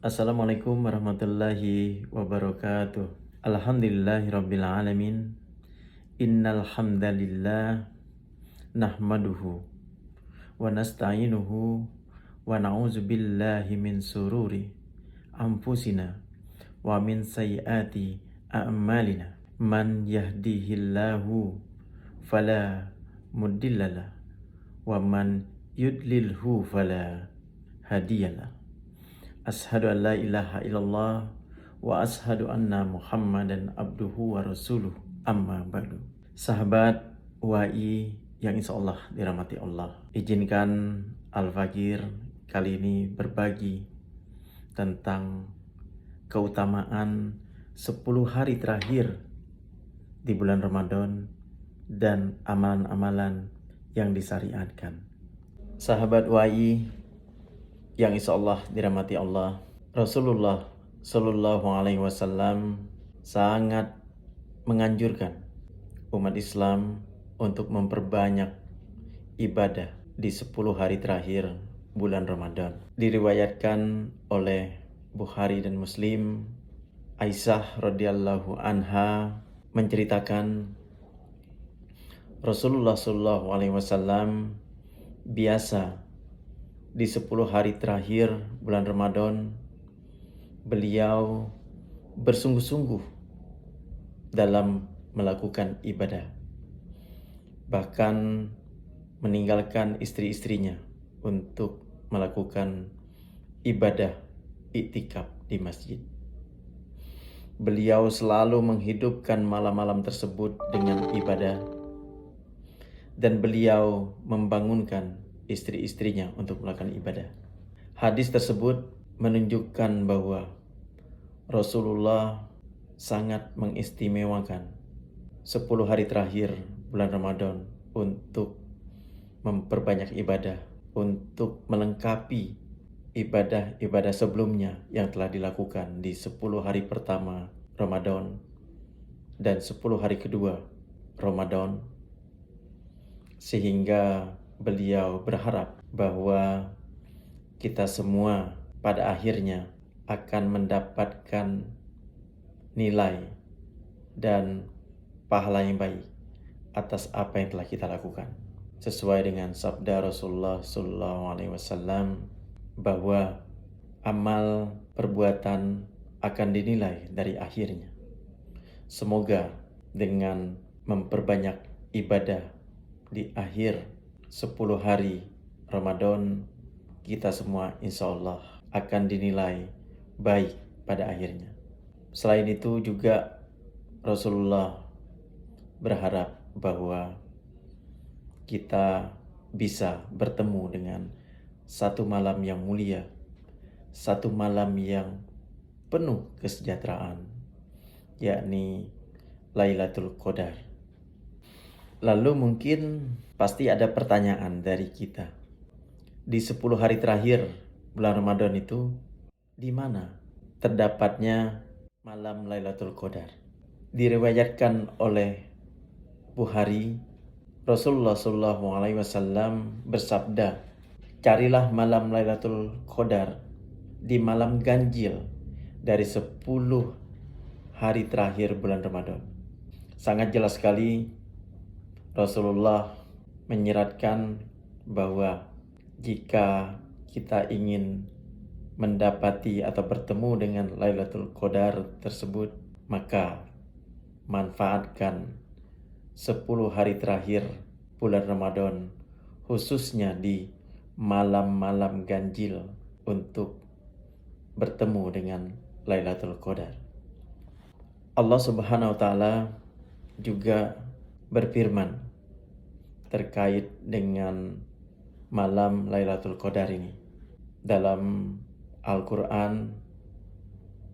Assalamualaikum warahmatullahi wabarakatuh. Alhamdulillahirabbil alamin. Innal hamdalillah nahmaduhu wa nasta'inuhu wa na'udzu billahi min sururi anfusina wa min sayyiati a'malina. Man yahdihillahu fala mudhillalah wa man yudlilhu fala hadiyalah. Ashadu an la ilaha illallah wa ashadu anna muhammadan abduhu wa rasuluh amma ba'du. Sahabat UAI yang insya Allah dirahmati Allah, izinkan Al-Fakir kali ini berbagi tentang keutamaan 10 hari terakhir di bulan Ramadan dan amalan-amalan yang disyariatkan. Sahabat UAI yang insya Allah dirahmati Allah, Rasulullah Shallallahu Alaihi Wasallam sangat menganjurkan umat Islam untuk memperbanyak ibadah di 10 hari terakhir bulan Ramadan. Diriwayatkan oleh Bukhari dan Muslim, Aisyah radhiyallahu anha menceritakan Rasulullah Shallallahu Alaihi Wasallam biasa di 10 hari terakhir bulan Ramadan, beliau bersungguh-sungguh dalam melakukan ibadah. Bahkan meninggalkan istri-istrinya untuk melakukan ibadah iktikaf di masjid. Beliau selalu menghidupkan malam-malam tersebut dengan ibadah, dan beliau membangunkan istri-istrinya untuk melakukan ibadah. Hadis tersebut menunjukkan bahwa Rasulullah sangat mengistimewakan 10 hari terakhir bulan Ramadan untuk memperbanyak ibadah, untuk melengkapi ibadah-ibadah sebelumnya yang telah dilakukan di 10 hari pertama Ramadan dan 10 hari kedua Ramadan, sehingga beliau berharap bahwa kita semua pada akhirnya akan mendapatkan nilai dan pahala yang baik atas apa yang telah kita lakukan. Sesuai dengan sabda Rasulullah SAW bahwa amal perbuatan akan dinilai dari akhirnya. Semoga dengan memperbanyak ibadah di akhir 10 hari Ramadan, kita semua insya Allah akan dinilai baik pada akhirnya. Selain itu juga Rasulullah berharap bahwa kita bisa bertemu dengan satu malam yang mulia, satu malam yang penuh kesejahteraan, yakni Lailatul Qadar. Lalu mungkin pasti ada pertanyaan dari kita. Di 10 hari terakhir bulan Ramadan itu, di mana terdapatnya malam Lailatul Qadar? Diriwayatkan oleh Bukhari, Rasulullah SAW bersabda, carilah malam Lailatul Qadar di malam ganjil dari 10 hari terakhir bulan Ramadan. Sangat jelas sekali Rasulullah menyeratkan bahwa jika kita ingin mendapati atau bertemu dengan Lailatul Qadar tersebut, maka manfaatkan 10 hari terakhir bulan Ramadan, khususnya di malam-malam ganjil, untuk bertemu dengan Lailatul Qadar. Allah Subhanahu wa Ta'ala juga berfirman terkait dengan malam Lailatul Qadar ini dalam Al-Quran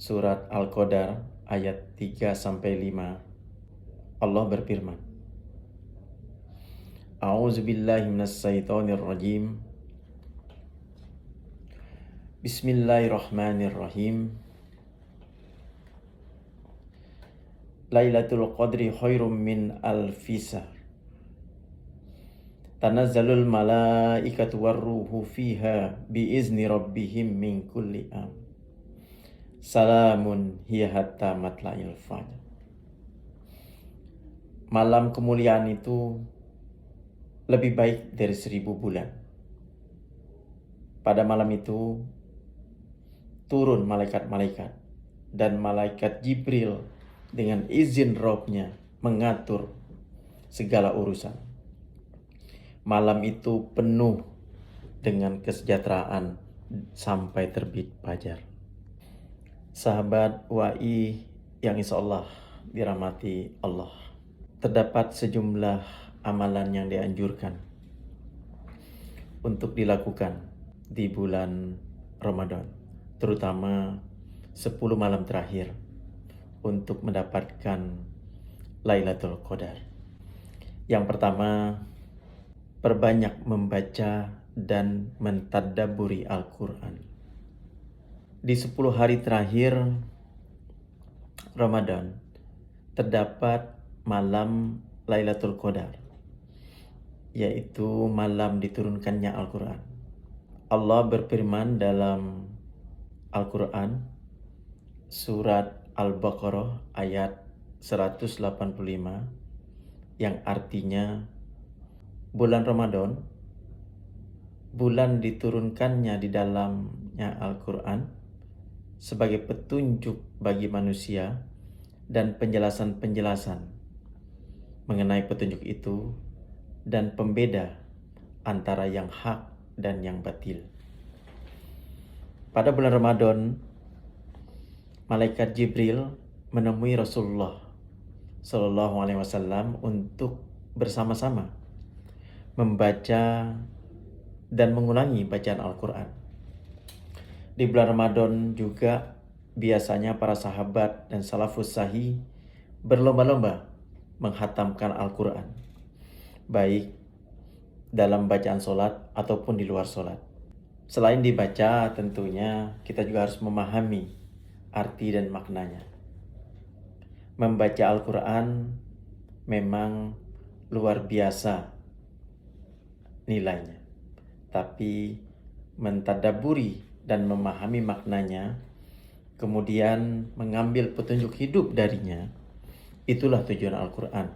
surat Al-Qadar ayat 3-5. Allah berfirman, A'udzubillahi minasyaitonirrajim. Bismillahirrahmanirrahim. Lailatul Qadri khairum min alfi syahr. Tanazzalul malaikatu warruhu fiha biizni rabbihim min kulli am. Salamun hiya hatta matla'il fajr. Malam kemuliaan itu lebih baik dari 1000 bulan. Pada malam itu turun malaikat-malaikat dan malaikat Jibril dengan izin Robnya mengatur segala urusan. Malam itu penuh dengan kesejahteraan sampai terbit fajar. Sahabat WAI yang insya Allah dirahmati Allah, terdapat sejumlah amalan yang dianjurkan untuk dilakukan di bulan Ramadan, terutama 10 malam terakhir untuk mendapatkan Lailatul Qadar. Yang pertama, perbanyak membaca dan mentadabburi Al-Quran. Di 10 hari terakhir Ramadan terdapat malam Lailatul Qadar, yaitu malam diturunkannya Al-Quran. Allah berfirman dalam Al-Quran surat Al-Baqarah ayat 185 yang artinya bulan Ramadan, bulan diturunkannya di dalamnya Al-Quran sebagai petunjuk bagi manusia dan penjelasan-penjelasan mengenai petunjuk itu dan pembeda antara yang hak dan yang batil. Pada bulan Ramadan, malaikat Jibril menemui Rasulullah Shallallahu Alaihi Wasallam untuk bersama-sama membaca dan mengulangi bacaan Al-Quran. Di bulan Ramadan juga biasanya para sahabat dan salafus sahih berlomba-lomba menghatamkan Al-Quran, baik dalam bacaan sholat ataupun di luar sholat. Selain dibaca, tentunya kita juga harus memahami arti dan maknanya. Membaca Al-Quran memang luar biasa nilainya, tapi mentadabburi dan memahami maknanya, kemudian mengambil petunjuk hidup darinya, itulah tujuan Al-Quran.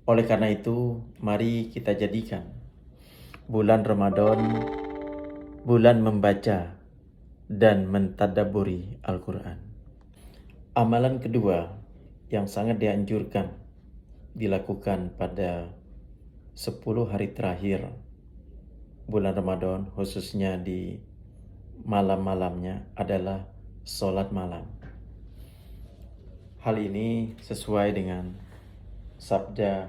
Oleh karena itu, mari kita jadikan bulan Ramadan bulan membaca dan mentadabburi Al-Quran. Amalan kedua yang sangat dianjurkan dilakukan pada 10 hari terakhir bulan Ramadan, khususnya di malam-malamnya, adalah sholat malam. Hal ini sesuai dengan sabda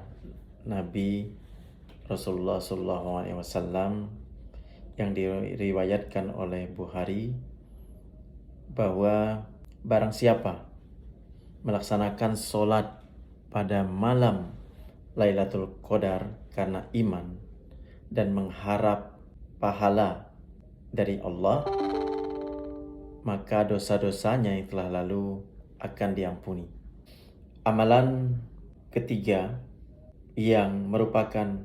Nabi Rasulullah SAW yang diriwayatkan oleh Bukhari, bahwa barang siapa melaksanakan sholat pada malam Lailatul Qadar karena iman dan mengharap pahala dari Allah, maka dosa-dosanya yang telah lalu akan diampuni. Amalan ketiga yang merupakan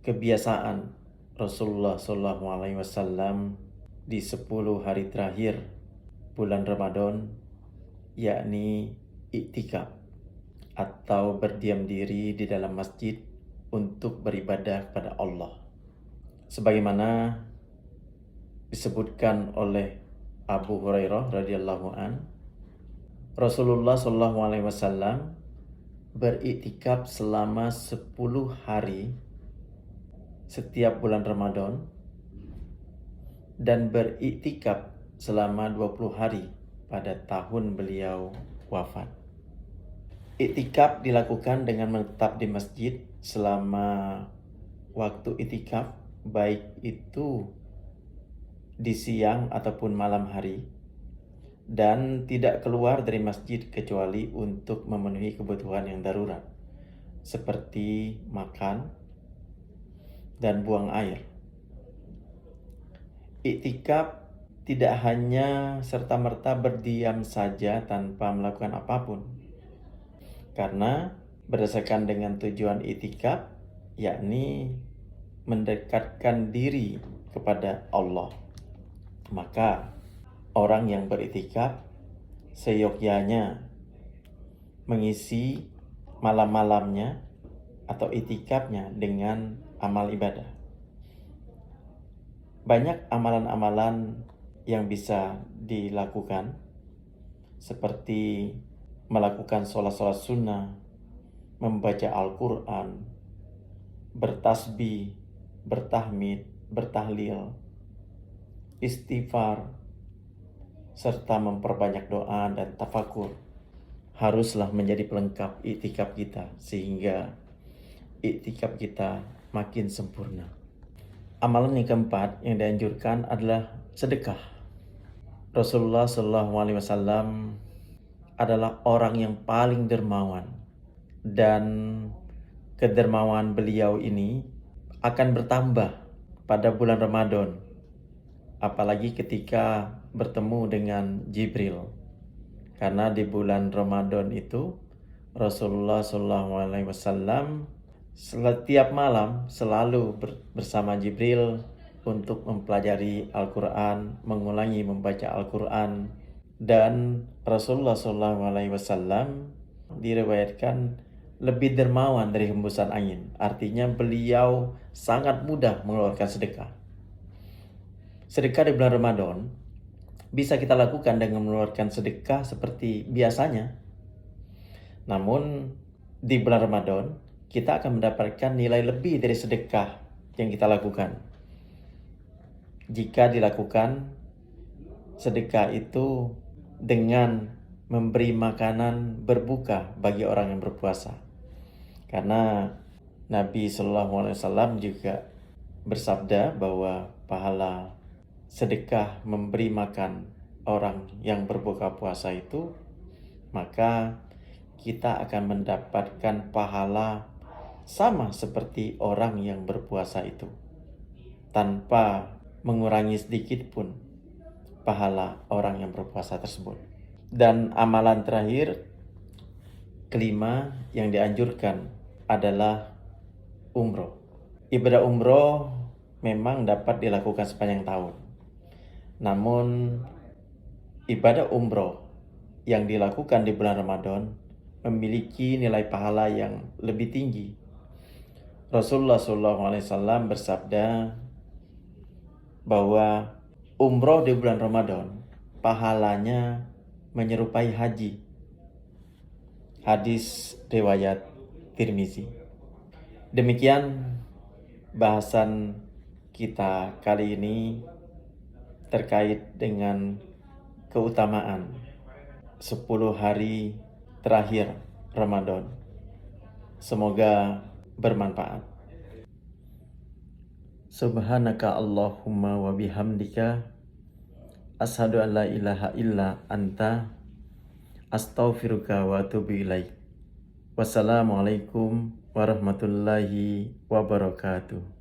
kebiasaan Rasulullah SAW di 10 hari terakhir bulan Ramadan, yakni iktikaf atau berdiam diri di dalam masjid untuk beribadah kepada Allah. Sebagaimana disebutkan oleh Abu Hurairah radhiyallahu an, Rasulullah SAW beriktikaf selama 10 hari setiap bulan Ramadan dan beriktikaf selama 20 hari pada tahun beliau wafat. Iktikaf dilakukan dengan menetap di masjid selama waktu iktikaf, baik itu di siang ataupun malam hari, dan tidak keluar dari masjid kecuali untuk memenuhi kebutuhan yang darurat seperti makan dan buang air. Iktikaf tidak hanya serta-merta berdiam saja tanpa melakukan apapun, karena berdasarkan dengan tujuan iktikaf, yakni mendekatkan diri kepada Allah, maka orang yang beriktikaf seyogyanya mengisi malam-malamnya atau itikafnya dengan amal ibadah. Banyak amalan-amalan yang bisa dilakukan, seperti melakukan sholat-sholat sunnah, membaca Al-Quran, bertasbih, bertahmid, bertahlil, istighfar, serta memperbanyak doa dan tafakur haruslah menjadi pelengkap iktikaf kita, sehingga iktikaf kita makin sempurna. Amalan yang keempat yang dianjurkan adalah sedekah. Rasulullah SAW adalah orang yang paling dermawan, dan kedermawan beliau ini akan bertambah pada bulan Ramadan, apalagi ketika bertemu dengan Jibril. Karena di bulan Ramadan itu Rasulullah SAW setiap malam selalu bersama Jibril untuk mempelajari Al-Quran, mengulangi membaca Al-Quran. Dan Rasulullah SAW diriwayatkan lebih dermawan dari hembusan angin. Artinya beliau sangat mudah mengeluarkan sedekah. Sedekah di bulan Ramadan bisa kita lakukan dengan mengeluarkan sedekah seperti biasanya. Namun di bulan Ramadan kita akan mendapatkan nilai lebih dari sedekah yang kita lakukan jika dilakukan sedekah itu dengan memberi makanan berbuka bagi orang yang berpuasa. Karena Nabi SAW juga bersabda bahwa pahala sedekah memberi makan orang yang berbuka puasa itu, maka kita akan mendapatkan pahala sama seperti orang yang berpuasa itu, tanpa mengurangi sedikit pun pahala orang yang berpuasa tersebut. Dan amalan terakhir, kelima yang dianjurkan adalah umroh. Ibadah umroh memang dapat dilakukan sepanjang tahun. Namun ibadah umroh yang dilakukan di bulan Ramadan memiliki nilai pahala yang lebih tinggi. Rasulullah SAW bersabda bahwa umroh di bulan Ramadan pahalanya menyerupai haji. Hadis riwayat Tirmizi. Demikian bahasan kita kali ini terkait dengan keutamaan 10 hari terakhir Ramadan. Semoga bermanfaat. Subhanaka Allahumma wa bihamdika asyhadu an la ilaha illa anta astaghfiruka wa atubu ilaik. Wassalamualaikum warahmatullahi wabarakatuh.